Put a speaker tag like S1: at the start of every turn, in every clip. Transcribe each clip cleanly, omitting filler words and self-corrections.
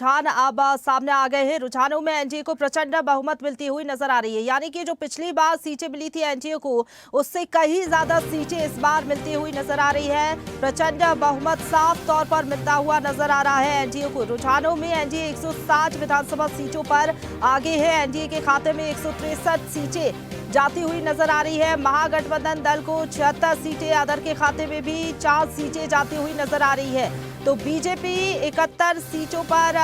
S1: रुझान अब सामने आ गए हैं। रुझानों में एनडीए को प्रचंड बहुमत मिलती हुई नजर आ रही है, यानी कि जो पिछली बार सीटें मिली थी एनडीए को, उससे कहीं ज्यादा सीटें इस बार मिलती हुई नजर आ रही है। प्रचंड बहुमत साफ तौर पर मिलता हुआ नजर आ रहा है एनडीए को। रुझानों में एनडीए 160 विधानसभा सीटों पर आगे है। एनडीए के खाते में 163 सीटें जाती हुई नजर आ रही है। महागठबंधन दल को 76 सीटें, अदर के खाते में भी 4 सीटें जाती हुई नजर आ रही है। तो बीजेपी 71 सीटों पर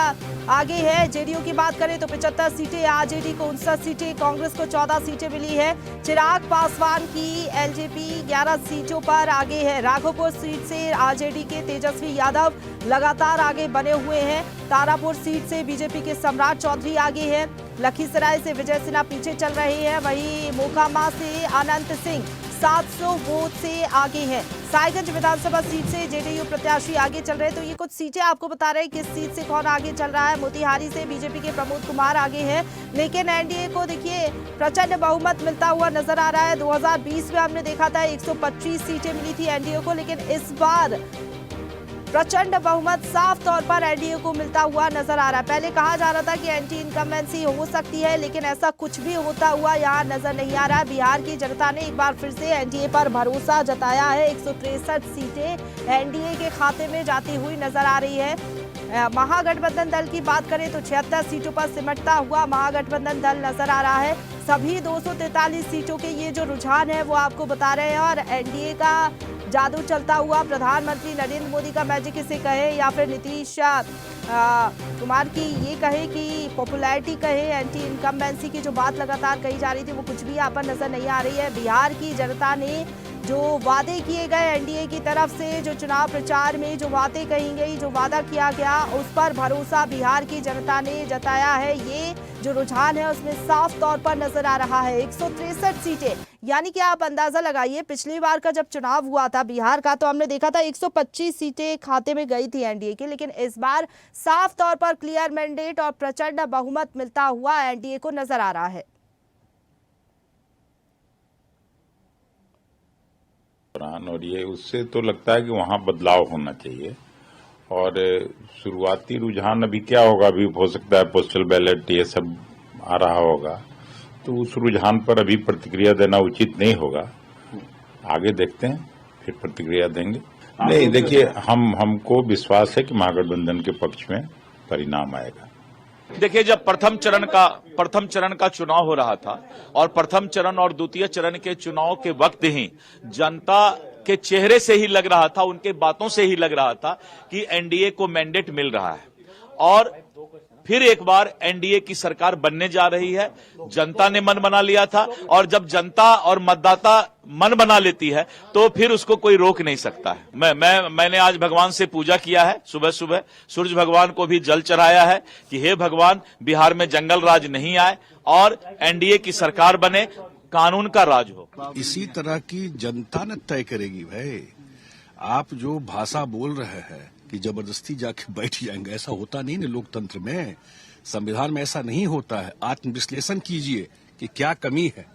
S1: आगे है। जेडीयू की बात करें तो 75 सीटें, आरजेडी को 59 सीटें, कांग्रेस को 14 सीटें मिली है। चिराग पासवान की एलजेपी 11 सीटों पर आगे है। राघोपुर सीट से आरजेडी के तेजस्वी यादव लगातार आगे बने हुए हैं। तारापुर सीट से बीजेपी के सम्राट चौधरी आगे है। लखीसराय से विजय सिन्हा पीछे चल रहे हैं। वहीं मोकामा से अनंत सिंह 700 वोट से आगे है। साहिबगंज विधानसभा सीट से जेडीयू प्रत्याशी आगे चल रहे हैं। तो ये कुछ सीटें आपको बता रहे हैं किस सीट से कौन आगे चल रहा है। मोतिहारी से बीजेपी के प्रमोद कुमार आगे हैं, लेकिन एनडीए को देखिए प्रचंड बहुमत मिलता हुआ नजर आ रहा है। 2020 में हमने देखा था 125 सीटें मिली थी एनडीए को, लेकिन इस बार प्रचंड बहुमत साफ तौर पर एनडीए को मिलता हुआ नजर आ रहा है। पहले कहा जा रहा था कि एंटी इनकम्बेंसी हो सकती है, लेकिन ऐसा कुछ भी होता हुआ यहाँ नजर नहीं आ रहा है। बिहार की जनता ने एक बार फिर से एनडीए पर भरोसा जताया है। 163 सीटें एनडीए के खाते में जाती हुई नजर आ रही है। महागठबंधन दल की बात करें तो 76 सीटों पर सिमटता हुआ महागठबंधन दल नजर आ रहा है। सभी 243 सीटों के ये जो रुझान है वो आपको बता रहे हैं। और एनडीए का जादू चलता हुआ, प्रधानमंत्री नरेंद्र मोदी का मैजिक इसे कहे या फिर नीतीश कुमार की ये कहे कि पॉपुलैरिटी कहे, एंटी इनकम्बेंसी की जो बात लगातार कही जा रही थी वो कुछ भी यहाँ पर नजर नहीं आ रही है। बिहार की जनता ने जो वादे किए गए एनडीए की तरफ से, जो चुनाव प्रचार में जो बातें कही गई, जो वादा किया गया, उस पर भरोसा बिहार की जनता ने जताया है। ये जो रुझान है उसमें साफ तौर पर नजर आ रहा है। 163 सीटें, यानी कि आप अंदाजा लगाइए पिछली बार का जब चुनाव हुआ था बिहार का, तो हमने देखा था 125 सीटें खाते में गई थी एनडीए की, लेकिन इस बार साफ तौर पर क्लियर मैंडेट और प्रचंड बहुमत मिलता हुआ एनडीए को नजर आ रहा है।
S2: और ये उससे तो लगता है कि वहां बदलाव होना चाहिए। और शुरुआती रुझान अभी क्या होगा, अभी हो सकता है पोस्टल बैलेट ये सब आ रहा होगा, तो उस रुझान पर अभी प्रतिक्रिया देना उचित नहीं होगा। आगे देखते हैं, फिर प्रतिक्रिया देंगे। नहीं, देखिए हमको विश्वास है कि महागठबंधन के पक्ष में परिणाम आएगा।
S3: देखिए, जब प्रथम चरण का चुनाव हो रहा था और प्रथम चरण और द्वितीय चरण के चुनाव के वक्त ही जनता के चेहरे से ही लग रहा था, उनके बातों से ही लग रहा था कि एनडीए को मैंडेट मिल रहा है और फिर एक बार एनडीए की सरकार बनने जा रही है। जनता ने मन बना लिया था और जब जनता और मतदाता मन बना लेती है तो फिर उसको कोई रोक नहीं सकता है। मैंने आज भगवान से पूजा किया है। सुबह सुबह सूर्य भगवान को भी जल चढ़ाया है कि हे भगवान, बिहार में जंगल राज नहीं आए और एनडीए की सरकार बने, कानून का राज हो।
S4: इसी तरह की जनता न तय करेगी भाई। आप जो भाषा बोल रहे हैं कि जबरदस्ती जाके बैठ जाएंगे, ऐसा होता नहीं ना लोकतंत्र में, संविधान में ऐसा नहीं होता है। आत्मविश्लेषण कीजिए कि क्या कमी है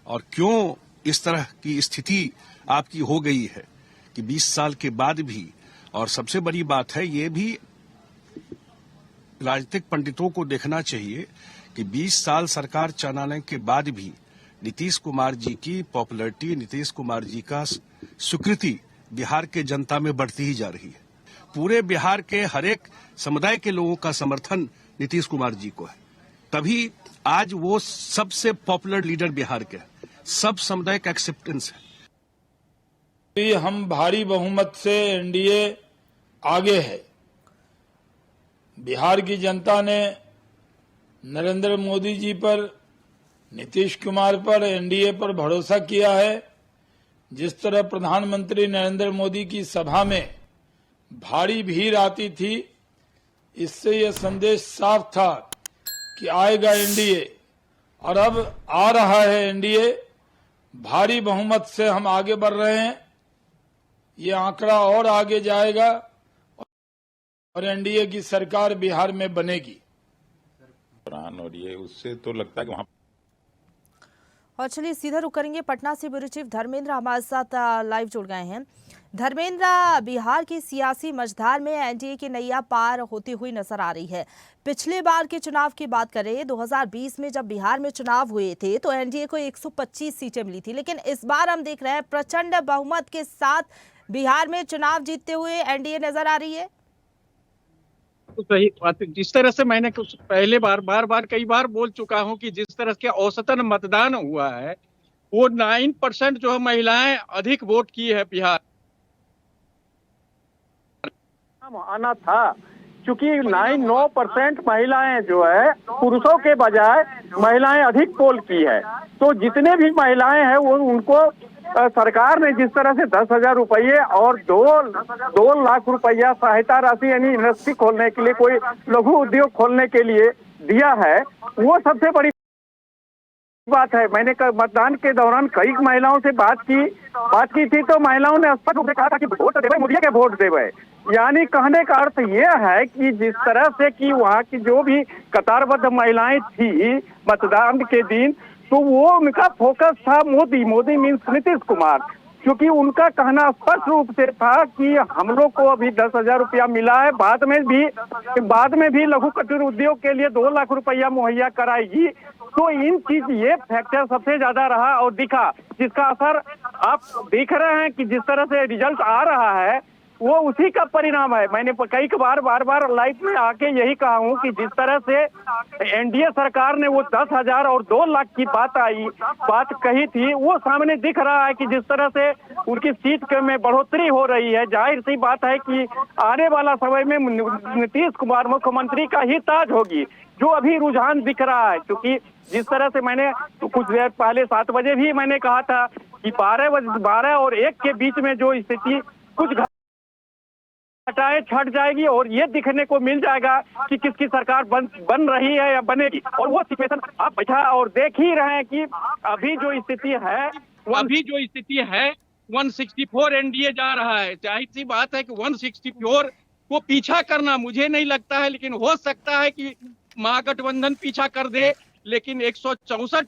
S4: और क्यों इस तरह की स्थिति आपकी हो गई है कि 20 साल के बाद भी। और सबसे बड़ी बात है, ये भी राजनीतिक पंडितों को देखना चाहिए कि 20 साल सरकार चलाने के बाद भी नीतीश कुमार जी की पॉपुलैरिटी, नीतीश कुमार जी का स्वीकृति बिहार के जनता में बढ़ती ही जा रही है। पूरे बिहार के हर एक समुदाय के लोगों का समर्थन नीतीश कुमार जी को है, तभी आज वो सबसे पॉपुलर लीडर बिहार के, सब समुदाय का एक्सेप्टेंस है।
S5: हम भारी बहुमत से एनडीए आगे है। बिहार की जनता ने नरेंद्र मोदी जी पर, नीतीश कुमार पर, एनडीए पर भरोसा किया है। जिस तरह प्रधानमंत्री नरेंद्र मोदी की सभा में भारी भीड़ आती थी, इससे यह संदेश साफ था कि आएगा एनडीए, और अब आ रहा है एनडीए। भारी बहुमत से हम आगे बढ़ रहे हैं। ये आंकड़ा और आगे जाएगा और एनडीए की सरकार बिहार में बनेगी।
S2: और ये उससे तो लगता है कि वहां
S1: और चलिए सीधा रुक करेंगे पटना से। ब्यूरो चीफ धर्मेंद्र हमारे साथ लाइव जुड़ गए हैं। धर्मेंद्र, बिहार की सियासी मझधार में एनडीए की नैया पार होती हुई नजर आ रही है। पिछले बार के चुनाव की बात करें, 2020 में जब बिहार में चुनाव हुए थे तो एनडीए को 125 सीटें मिली थी, लेकिन इस बार हम देख रहे हैं प्रचंड बहुमत के साथ बिहार में चुनाव जीतते हुए एनडीए नजर आ रही है।
S6: तो सही बात, जिस तरह से मैंने कुछ पहले बार कई बार बोल चुका हूं कि जिस तरह के औसतन मतदान हुआ है वो 9% जो है महिलाएं अधिक वोट की है बिहार आना था, क्योंकि 9% महिलाएं जो है पुरुषों के बजाय महिलाएं अधिक पोल की है। तो जितने भी महिलाएं हैं वो उनको सरकार ने जिस तरह से 10,000 रुपये और 2 लाख रुपया सहायता राशि यानी इंडस्ट्री खोलने के लिए, कोई लघु उद्योग खोलने के लिए दिया है, वो सबसे बड़ी बात है। मैंने मतदान के दौरान कई महिलाओं से बात की थी, तो महिलाओं ने स्पष्ट रूप से कहा था कि वोट देवे, मोदी के वोट देवे। यानी कहने का अर्थ यह है कि जिस तरह से कि वहाँ की जो भी कतारबद्ध महिलाएं थी मतदान के दिन, तो वो उनका फोकस था मोदी मीन्स नीतीश कुमार, क्योंकि उनका कहना स्पष्ट रूप से था कि हम लोग को अभी 10,000 रुपया मिला है, बाद में भी लघु कुटीर उद्योग के लिए 2 लाख रुपया मुहैया कराएगी। तो इन चीज ये फैक्टर सबसे ज्यादा रहा और दिखा, जिसका असर आप देख रहे हैं कि जिस तरह से रिजल्ट आ रहा है वो उसी का परिणाम है। मैंने कई बार लाइव में आके यही कहा हूं कि जिस तरह से एनडीए सरकार ने वो 10,000 और 2 लाख की बात कही थी, वो सामने दिख रहा है कि जिस तरह से उनकी सीट में बढ़ोतरी हो रही है। जाहिर सी बात है कि आने वाला समय में नीतीश कुमार मुख्यमंत्री का ही ताज होगी, जो अभी रुझान दिख रहा है। क्योंकि जिस तरह से मैंने कुछ देर पहले 7 बजे भी मैंने कहा था कि 12 और 1 के बीच में जो स्थिति कुछ हटाए छट जाएगी और ये दिखने को मिल जाएगा कि किसकी सरकार बन रही है या बनेगी। और वो सिचुएशन आप बैठा और देख ही रहे हैं कि अभी जो स्थिति है 164 एनडीए जा रहा है। जाहिर सी बात है कि 164 को पीछा करना मुझे नहीं लगता है, लेकिन हो सकता है कि महागठबंधन पीछा कर दे। लेकिन 164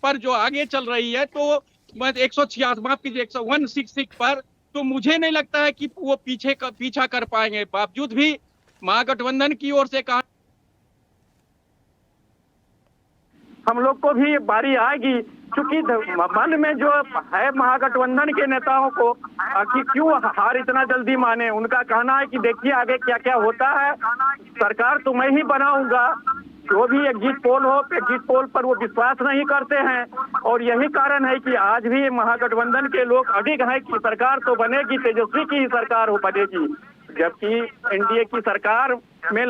S6: पर जो आगे चल रही है, तो 166 माफ कीजिए 166 पर, तो मुझे नहीं लगता है कि वो पीछा कर पाएंगे। बावजूद भी महागठबंधन की ओर से कहा हम लोग को भी बारी आएगी, क्योंकि मन में जो है महागठबंधन के नेताओं को कि क्यों हार इतना जल्दी माने। उनका कहना है कि देखिए आगे क्या क्या होता है, सरकार तो मैं ही बनाऊंगा। जो भी एग्जिट पोल पर वो विश्वास नहीं करते हैं, और यही कारण है कि आज भी महागठबंधन के लोग अडिग हैं कि सरकार तो बनेगी, तेजस्वी की ही सरकार हो बनेगी। जबकि एनडीए की सरकार में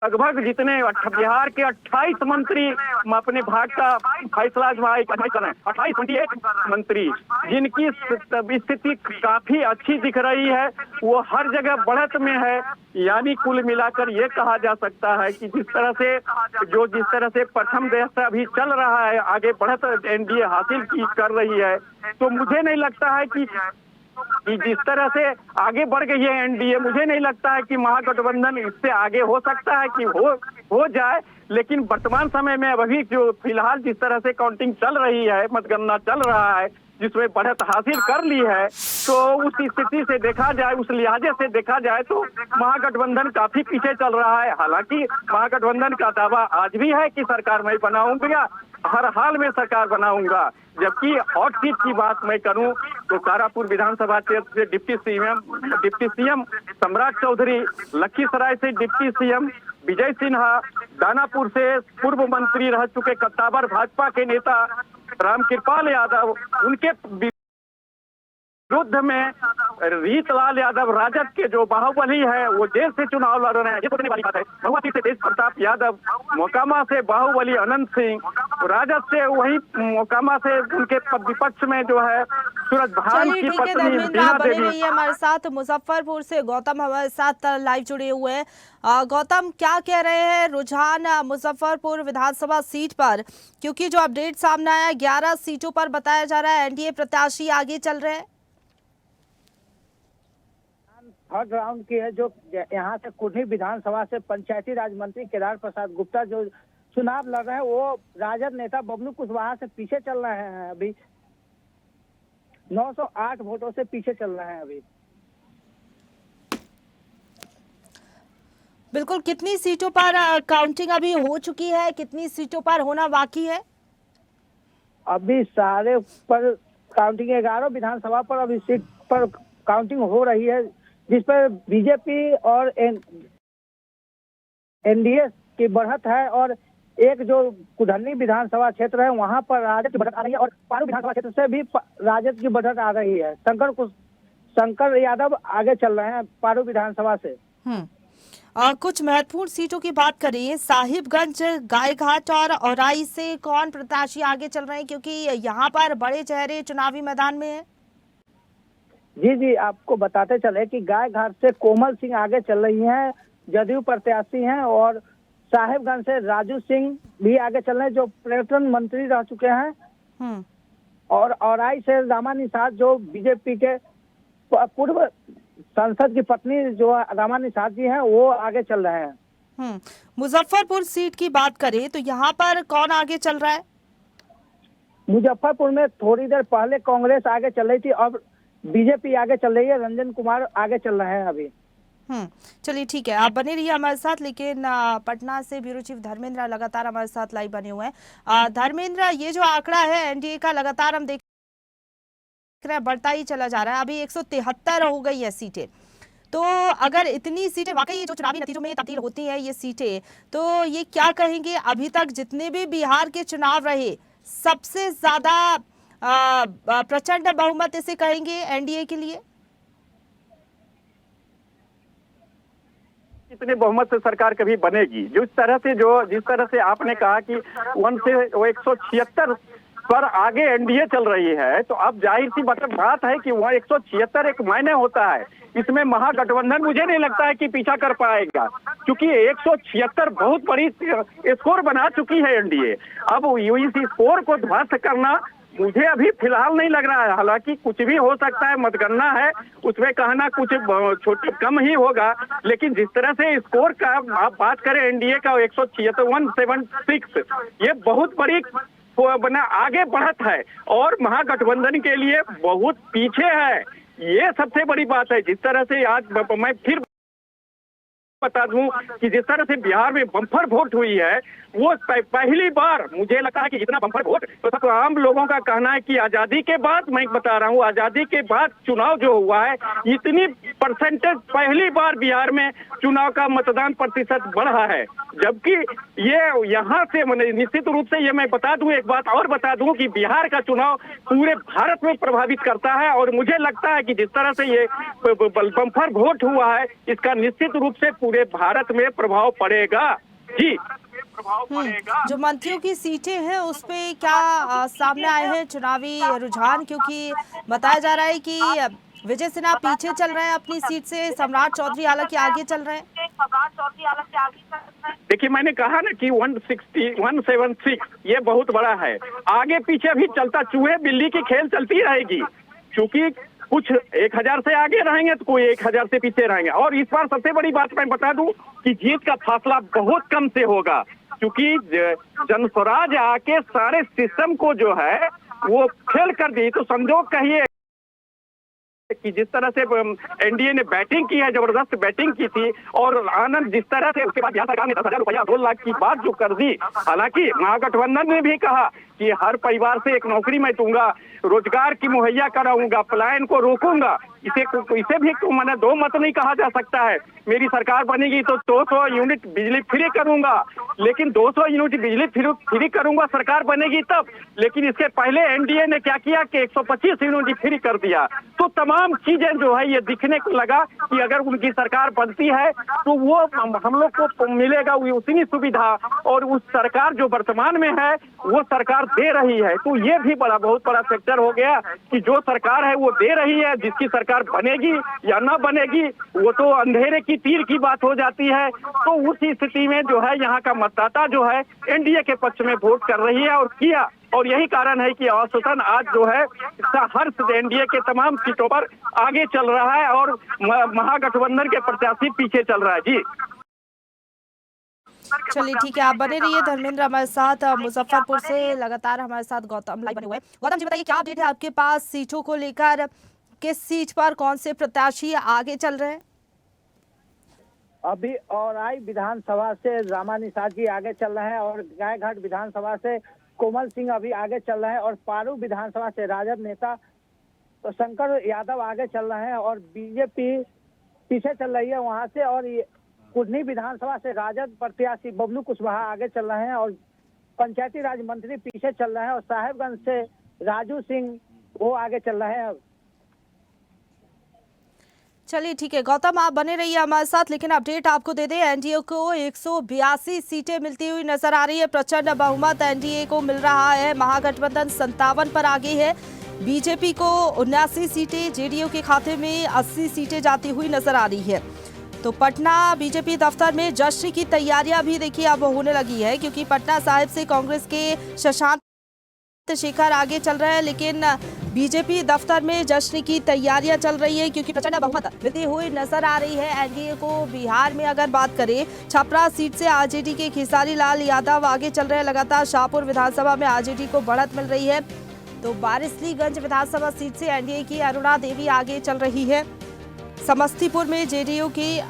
S6: लगभग जितने बिहार के 28 मंत्री अपने भाग का फैसला 28 मंत्री, जिनकी स्थिति काफी अच्छी दिख रही है, वो हर जगह बढ़त में है। यानी कुल मिलाकर ये कहा जा सकता है कि जिस तरह से प्रथम देश से अभी चल रहा है, आगे बढ़त एनडीए हासिल कर रही है, तो मुझे नहीं लगता है कि जिस तरह से आगे बढ़ गई है एनडीए, मुझे नहीं लगता है कि महागठबंधन इससे आगे हो सकता है कि हो जाए। लेकिन वर्तमान समय में अभी जो फिलहाल जिस तरह से काउंटिंग चल रही है, मतगणना चल रहा है, जिसमें बढ़त हासिल कर ली है, तो उस स्थिति से देखा जाए, उस लिहाजे से देखा जाए तो महागठबंधन काफी पीछे चल रहा है। हालांकि महागठबंधन का दावा आज भी है कि सरकार मैं बनाऊंगा, हर हाल में सरकार बनाऊंगा। जबकि हॉट सीट की बात मैं करूं तो तारापुर विधानसभा क्षेत्र से डिप्टी सीएम सम्राट चौधरी, लखीसराय से डिप्टी सीएम विजय सिन्हा, दानापुर से पूर्व मंत्री रह चुके कत्ताबर भाजपा के नेता रामकृपाल यादव, उनके विरुद्ध में रीतलाल यादव राजद के जो बाहुबली है वो जेल से चुनाव लड़ रहे हैं। ये सोचने वाली बात है। महुआ सीट से तेज प्रताप यादव, मोकामा से बाहुबली अनंत सिंह, राजद से वही मोकामा से उनके विपक्ष में जो है सूरज भान की पत्नी बीना देवी।
S1: रही है हमारे साथ मुजफ्फरपुर से गौतम हमारे साथ लाइव जुड़े हुए हैं। गौतम, क्या कह रहे हैं रुझान मुजफ्फरपुर विधानसभा सीट पर, क्योंकि जो अपडेट सामने आया 11 सीटों पर बताया जा रहा है एनडीए प्रत्याशी आगे चल रहे हैं।
S7: थर्ड राउंड की है, जो यहाँ से कुढ़नी विधानसभा से पंचायती राज मंत्री केदार प्रसाद गुप्ता जो चुनाव लड़ रहे हैं वो राजद नेता बबलू कुशवाहा से पीछे चल रहे हैं। अभी 908 वोटों से पीछे चल रहे हैं अभी।
S1: बिल्कुल, कितनी सीटों पर काउंटिंग अभी हो चुकी है, कितनी सीटों पर होना बाकी है?
S7: अभी सारे पर काउंटिंग 11 विधानसभा पर अभी सीट पर काउंटिंग हो रही है, जिस पर बीजेपी और एनडीए की बढ़त है और एक जो कुधनी विधानसभा क्षेत्र है वहां पर राजद की बढ़त आ रही है और पारू विधानसभा क्षेत्र से भी राजद की बढ़त आ रही है। शंकर यादव आगे चल रहे हैं पारू विधानसभा से।
S1: कुछ महत्वपूर्ण सीटों की बात करें, साहिबगंज, गायघाट और औराई से कौन प्रत्याशी आगे चल रहे हैं, क्योंकि यहाँ पर बड़े चेहरे चुनावी मैदान में हैं?
S7: जी, आपको बताते चले कि गायघाट से कोमल सिंह आगे चल रही हैं, जदयू प्रत्याशी हैं, और साहिबगंज से राजू सिंह भी आगे चल रहे हैं जो पर्यटन मंत्री रह चुके हैं, और औराई से रामा निषाद जो बीजेपी के पूर्व सांसद की पत्नी जो रामा निषाद जी हैं वो आगे चल रहे हैं।
S1: मुजफ्फरपुर सीट की बात करें तो यहाँ पर कौन आगे चल रहा है?
S7: मुजफ्फरपुर में थोड़ी देर पहले कांग्रेस आगे चल रही थी, अब बीजेपी आगे चल रही है, रंजन कुमार आगे चल रहे हैं अभी।
S1: चलिए ठीक है, आप बने रहिए हमारे साथ। लेकिन पटना से ब्यूरो चीफ धर्मेंद्र लगातार हमारे साथ लाइव बने हुए हैं। धर्मेंद्र, ये जो आंकड़ा है एनडीए का लगातार हम देख रहे हैं बढ़ता ही चला जा रहा है, अभी 173 हो गई है सीटें। तो अगर इतनी सीटें वाकई जो चुनावी नतीजों में तब्दील होती हैं ये सीटें, तो ये क्या कहेंगे अभी तक जितने भी बिहार के चुनाव रहे सबसे ज्यादा प्रचंड बहुमत इसे कहेंगे एनडीए के लिए?
S6: इतने बहुमत से सरकार कभी बनेगी? जिस तरह से आपने कहा कि 1 से 176 पर आगे एनडीए चल रही है, तो अब जाहिर सी बात है कि वह 176 एक मायने होता है। इसमें महागठबंधन मुझे नहीं लगता है कि पीछा कर पाएगा, क्योंकि 176 बहुत बड़ी स्कोर बना चुकी है एनडीए। अब इस स्कोर को ध्वस्त करना मुझे अभी फिलहाल नहीं लग रहा है। हालांकि कुछ भी हो सकता है, मतगणना है, उसमें कहना कुछ छोटे कम ही होगा, लेकिन जिस तरह से स्कोर का आप बात करें एनडीए का 176, ये बहुत बड़ी बना आगे बढ़त है और महागठबंधन के लिए बहुत पीछे है। ये सबसे बड़ी बात है। जिस तरह से आज मैं फिर बता दूं कि जिस तरह से बिहार में बम्पर वोट हुई है, वो पहली बार मुझे लगता है कि इतना बम्पर वोट तो सब आम लोगों का कहना है कि आजादी के बाद, मैं बता रहा हूँ, आजादी के बाद चुनाव जो हुआ है, इतनी परसेंटेज पहली बार बिहार में चुनाव का मतदान प्रतिशत बढ़ा है। जबकि ये यहाँ से निश्चित रूप से ये मैं बता दूं, एक बात और बता दूं कि बिहार का चुनाव पूरे भारत में प्रभावित करता है और मुझे लगता है कि जिस तरह से ये बम्पर वोट हुआ है, इसका निश्चित रूप से पूरे भारत में प्रभाव पड़ेगा। जी,
S1: जो मंत्रियों की सीटें हैं उस पे क्या सामने आए हैं चुनावी रुझान? क्योंकि बताया जा रहा है कि विजय सिन्हा पीछे चल रहे हैं अपनी सीट से, सम्राट चौधरी हालांकि आगे चल रहे हैं।
S6: देखिए, मैंने कहा ना कि 176 ये बहुत बड़ा है। आगे पीछे भी चलता चूहे बिल्ली की खेल चलती रहेगी, क्योंकि कुछ 1000 से आगे रहेंगे तो कोई 1000 से पीछे रहेंगे। और इस बार सबसे बड़ी बात मैं बता दूं कि जीत का फासला बहुत कम से होगा, क्योंकि जनस्वराज आके सारे सिस्टम को जो है वो फेल कर दी। तो संजोग कहिए कि जिस तरह से एनडीए ने बैटिंग की है, जबरदस्त बैटिंग की थी, और आनंद जिस तरह से उसके बाद बिहार सरकार ने 10,000 रुपया 2 लाख की बात जो कर दी। हालांकि महागठबंधन ने भी कहा कि हर परिवार से एक नौकरी मैं दूंगा, रोजगार की मुहैया कराऊंगा, पलायन को रोकूंगा। इसे भी मैंने दो मत नहीं कहा जा सकता है। मेरी सरकार बनेगी तो 200 यूनिट बिजली फ्री करूंगा, लेकिन 200 यूनिट बिजली फ्री करूंगा सरकार बनेगी तब। लेकिन इसके पहले एनडीए ने क्या किया कि 125 यूनिट फ्री कर दिया। तो तमाम चीजें जो है ये दिखने को लगा कि अगर उनकी सरकार बनती है तो वो हम लोग को मिलेगा उतनी सुविधा, और उस सरकार जो वर्तमान में है वो सरकार दे रही है। तो ये भी बहुत बड़ा फैक्टर हो गया कि जो सरकार है वो दे रही है, जिसकी सरकार बनेगी या ना बनेगी वो तो अंधेरे की तीर की बात हो जाती है। तो उस स्थिति में जो है यहाँ का मतदाता जो है एनडीए के पक्ष में वोट कर रही है और किया, और यही कारण है कि औसतन आज जो है हर एनडीए के तमाम सीटों पर आगे चल रहा है और महागठबंधन के प्रत्याशी पीछे चल रहा है। जी
S1: चलिए ठीक है, आप बने रहिए। धर्मेंद्र हमारे साथ मुजफ्फरपुर से लगातार हमारे साथ गौतम लाइव बने हुए हैं। गौतम जी बताइए, क्या अपडेट है आपके पास सीटों को लेकर? किस सीट पर कौन से प्रत्याशी आगे चल रहे हैं?
S7: अभी औराई विधानसभा से रामा निषाद जी आगे चल रहे हैं और गायघाट विधानसभा से कोमल सिंह अभी आगे चल रहे हैं और पारू विधानसभा से राजद नेता तो शंकर यादव आगे चल रहे हैं और बीजेपी पीछे चल रही है वहां से। और कुढ़नी विधानसभा से राजद प्रत्याशी बबलू कुशवाहा आगे चल रहे हैं और पंचायती राज मंत्री पीछे चल रहे हैं और साहेबगंज से राजू सिंह वो आगे चल रहे हैं।
S1: चलिए ठीक है गौतम, आप बने रहिए हमारे साथ। लेकिन अपडेट आपको दे दें, एनडीए को 182 सीटें मिलती हुई नजर आ रही है। प्रचंड बहुमत एनडीए को मिल रहा है। महागठबंधन 57 पर आगे है। बीजेपी को 79 सीटें, जेडीयू के खाते में 80 सीटें जाती हुई नजर आ रही है। तो पटना बीजेपी दफ्तर में जश्न की तैयारियां भी देखिए अब होने लगी है, क्योंकि पटना साहिब से कांग्रेस के शशांक शेखर आगे चल रहे हैं। लेकिन बीजेपी दफ्तर में जश्न की तैयारियां चल रही है, क्योंकि प्रचंड बहुमत मिलती हुई नजर आ रही है एनडीए को। बिहार में अगर बात करें, छपरा सीट से आरजेडी के खेसारी लाल यादव आगे चल रहे हैं लगातार। शाहपुर विधानसभा में आरजेडी को बढ़त मिल रही है। तो बारिसलीगंज विधानसभा सीट से एनडीए की अरुणा देवी आगे चल रही है। समस्तीपुर में जेडीयू की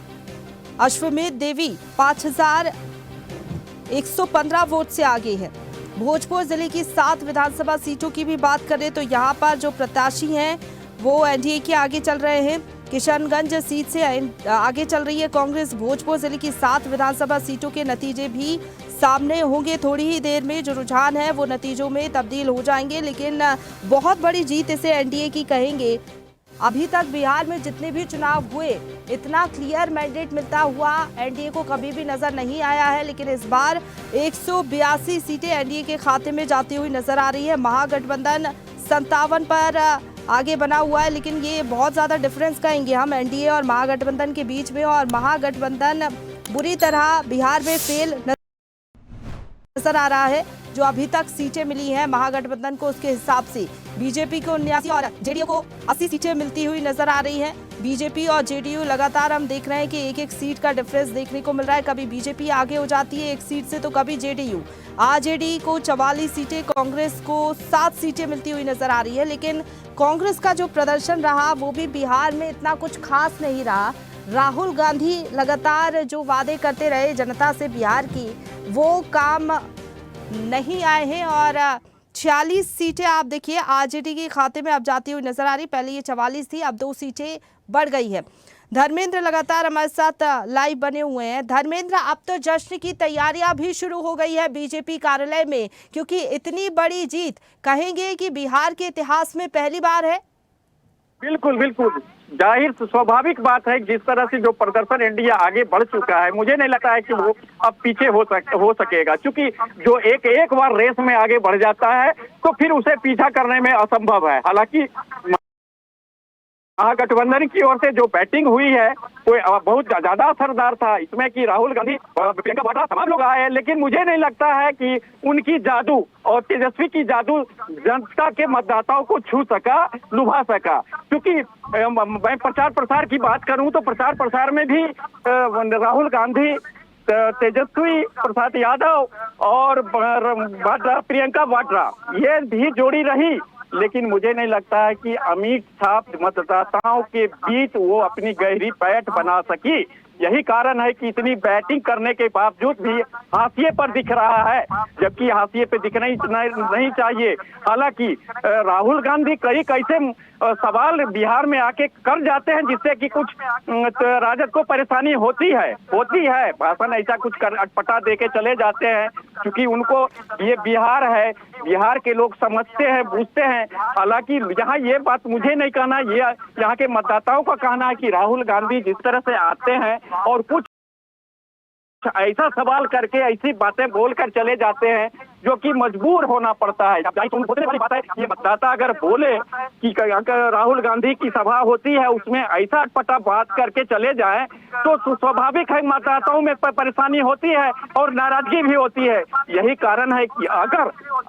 S1: अश्वमेध देवी 5115 वोट से आगे है। भोजपुर जिले की 7 विधानसभा सीटों की भी बात करें तो यहाँ पर जो प्रत्याशी हैं वो एनडीए के आगे चल रहे हैं। किशनगंज सीट से आगे चल रही है कांग्रेस। भोजपुर जिले की 7 विधानसभा सीटों के नतीजे भी सामने होंगे थोड़ी ही देर में। जो रुझान है वो नतीजों में तब्दील हो जाएंगे, लेकिन बहुत बड़ी जीत इसे एनडीए की कहेंगे। अभी तक बिहार में जितने भी चुनाव हुए, इतना क्लियर मैंडेट मिलता हुआ एनडीए को कभी भी नजर नहीं आया है। लेकिन इस बार 182 सीटें एनडीए के खाते में जाती हुई नजर आ रही है। महागठबंधन 57 पर आगे बना हुआ है, लेकिन ये बहुत ज़्यादा डिफरेंस कहेंगे हम एनडीए और महागठबंधन के बीच में। और महागठबंधन बुरी तरह बिहार में फेल नजर आ रहा है। जो अभी तक सीटें मिली हैं महागठबंधन को, उसके हिसाब से बीजेपी को 79 और जेडीयू को 80 सीटें मिलती हुई नजर आ रही हैं। बीजेपी और जेडीयू लगातार हम देख रहे हैं कि एक सीट का डिफरेंस देखने को मिल रहा है। कभी बीजेपी आगे हो जाती है एक सीट से तो कभी जेडीयू। आरजेडी को 44 सीटें, कांग्रेस को 7 सीटें मिलती हुई नजर आ रही है। लेकिन कांग्रेस का जो प्रदर्शन रहा वो भी बिहार में इतना कुछ खास नहीं रहा। राहुल गांधी लगातार जो वादे करते रहे जनता से बिहार की, वो काम नहीं आए हैं। और 46 सीटें आप देखिए आरजेडी के खाते में अब जाती हुई नजर आ रही। पहले ये 44 थी, अब 2 सीटें बढ़ गई है। धर्मेंद्र लगातार हमारे साथ लाइव बने हुए हैं। धर्मेंद्र, अब तो जश्न की तैयारियां भी शुरू हो गई है बीजेपी कार्यालय में, क्योंकि इतनी बड़ी जीत कहेंगे कि बिहार के इतिहास में पहली बार है।
S6: बिल्कुल बिल्कुल, जाहिर स्वाभाविक बात है। जिस तरह से जो प्रदर्शन एनडीए आगे बढ़ चुका है, मुझे नहीं लगता है कि वो अब पीछे हो सकेगा, क्योंकि जो एक बार रेस में आगे बढ़ जाता है तो फिर उसे पीछा करने में असंभव है। हालांकि महागठबंधन की ओर से जो बैटिंग हुई है वो बहुत ज्यादा असरदार था, इसमें कि राहुल गांधी, प्रियंका वाड्रा तमाम लोग आए, लेकिन मुझे नहीं लगता है कि उनकी जादू और तेजस्वी की जादू जनता के मतदाताओं को छू सका, लुभा सका। क्योंकि मैं प्रचार प्रसार की बात करूं तो प्रचार प्रसार में भी राहुल गांधी, तेजस्वी प्रसाद यादव और प्रियंका वाड्रा ये भी जोड़ी रही, लेकिन मुझे नहीं लगता है कि अमिट छाप मतदाताओं के बीच वो अपनी गहरी पैठ बना सकी। यही कारण है कि इतनी बैटिंग करने के बावजूद भी हाशिए पर दिख रहा है, जबकि हाशिए पे दिखना ही नहीं चाहिए। हालांकि राहुल गांधी कई कैसे सवाल बिहार में आके कर जाते हैं जिससे कि कुछ राजद को परेशानी होती है। भाषण ऐसा कुछ कर अटपटा दे के चले जाते हैं, क्योंकि उनको ये बिहार है, बिहार के लोग समझते हैं, बूझते हैं। हालांकि यहाँ ये बात मुझे नहीं कहना, ये यहाँ के मतदाताओं का कहना है कि राहुल गांधी जिस तरह से आते हैं और कुछ ऐसा सवाल करके ऐसी बातें बोलकर चले जाते हैं जो कि मजबूर होना पड़ता है। बोलने वाली बात है, ये मतदाता अगर बोले कि राहुल गांधी की सभा होती है उसमें ऐसा अटपटा बात करके चले जाएं तो स्वाभाविक है मतदाताओं में परेशानी होती है और नाराजगी भी होती है। यही कारण है कि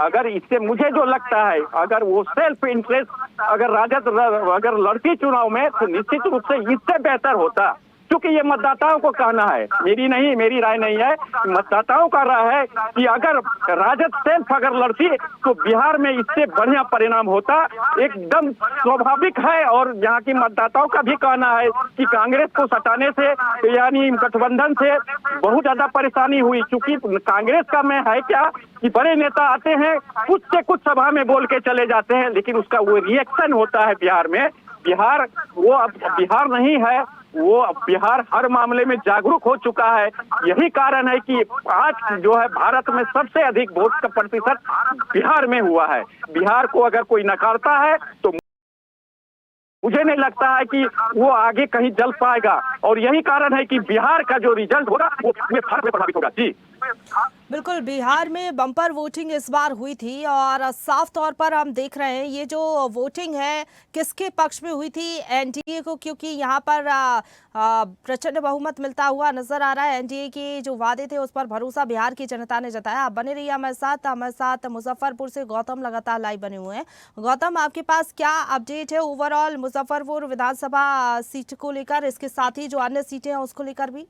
S6: अगर इससे मुझे जो लगता है, अगर वो सेल्फ इंटरेस्ट अगर राजद अगर लड़ती चुनाव में तो निश्चित रूप से इससे बेहतर होता क्योंकि ये मतदाताओं को कहना है, मेरी राय नहीं है, मतदाताओं का राय है कि अगर राजद सेल्फ अगर लड़ती तो बिहार में इससे बढ़िया परिणाम होता, एकदम स्वाभाविक है। और यहाँ की मतदाताओं का भी कहना है कि कांग्रेस को सटाने से यानी गठबंधन से बहुत ज्यादा परेशानी हुई, क्योंकि कांग्रेस का में है क्या कि बड़े नेता आते हैं, कुछ से कुछ सभा में बोल के चले जाते हैं, लेकिन उसका वो रिएक्शन होता है बिहार में। बिहार वो अब बिहार नहीं है, वो अब बिहार हर मामले में जागरूक हो चुका है। यही कारण है कि आज जो है भारत में सबसे अधिक वोट का प्रतिशत बिहार में हुआ है। बिहार को अगर कोई नकारता है तो मुझे नहीं लगता है कि वो आगे कहीं जल पाएगा, और यही कारण है कि बिहार का जो रिजल्ट होगा वो भारत में प्रभावित होगा। जी
S1: बिल्कुल, बिहार में बम्पर वोटिंग इस बार हुई थी और साफ तौर पर हम देख रहे हैं ये जो वोटिंग है किसके पक्ष में हुई थी, एनडीए को, क्योंकि यहाँ पर प्रचंड बहुमत मिलता हुआ नजर आ रहा है। एनडीए के जो वादे थे उस पर भरोसा बिहार की जनता ने जताया। आप बने रहिए हमारे साथ मुजफ्फरपुर से गौतम लगातार लाइव बने हुए हैं। गौतम, आपके पास क्या अपडेट है ओवरऑल मुजफ्फरपुर विधानसभा सीट को लेकर, इसके साथ ही जो अन्य सीटें हैं उसको लेकर भी?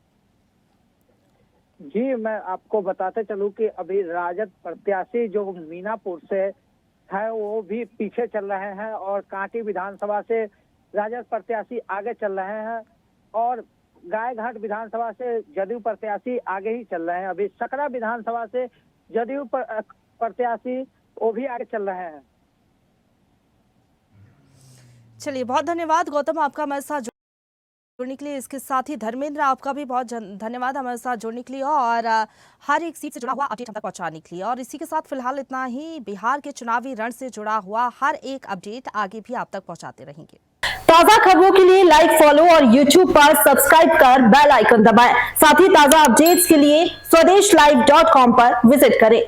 S7: जी, मैं आपको बताते चलूं कि अभी राजद प्रत्याशी जो मीनापुर से है वो भी पीछे चल रहे हैं और कांटी विधानसभा से राजद प्रत्याशी आगे चल रहे हैं और गायघाट विधानसभा से जदयू प्रत्याशी आगे ही चल रहे हैं। अभी सकरा विधानसभा से जदयू प्रत्याशी वो भी आगे चल रहे हैं।
S1: चलिए, बहुत धन्यवाद गौतम आपका हमारे साथ जुड़ने के लिए। इसके साथ ही धर्मेंद्र, आपका भी बहुत धन्यवाद हमारे साथ जुड़ने के लिए और हर एक सीट से जुड़ा हुआ अपडेट हम तक पहुंचाने के लिए। और इसी के साथ फिलहाल इतना ही। बिहार के चुनावी रण से जुड़ा हुआ हर एक अपडेट आगे भी आप तक पहुंचाते रहेंगे।
S8: ताजा खबरों के लिए लाइक, फॉलो और YouTube पर सब्सक्राइब कर बेल आइकन दबाएं। साथ ही ताजा अपडेट्स के लिए स्वदेशलाइव.com पर विजिट करें।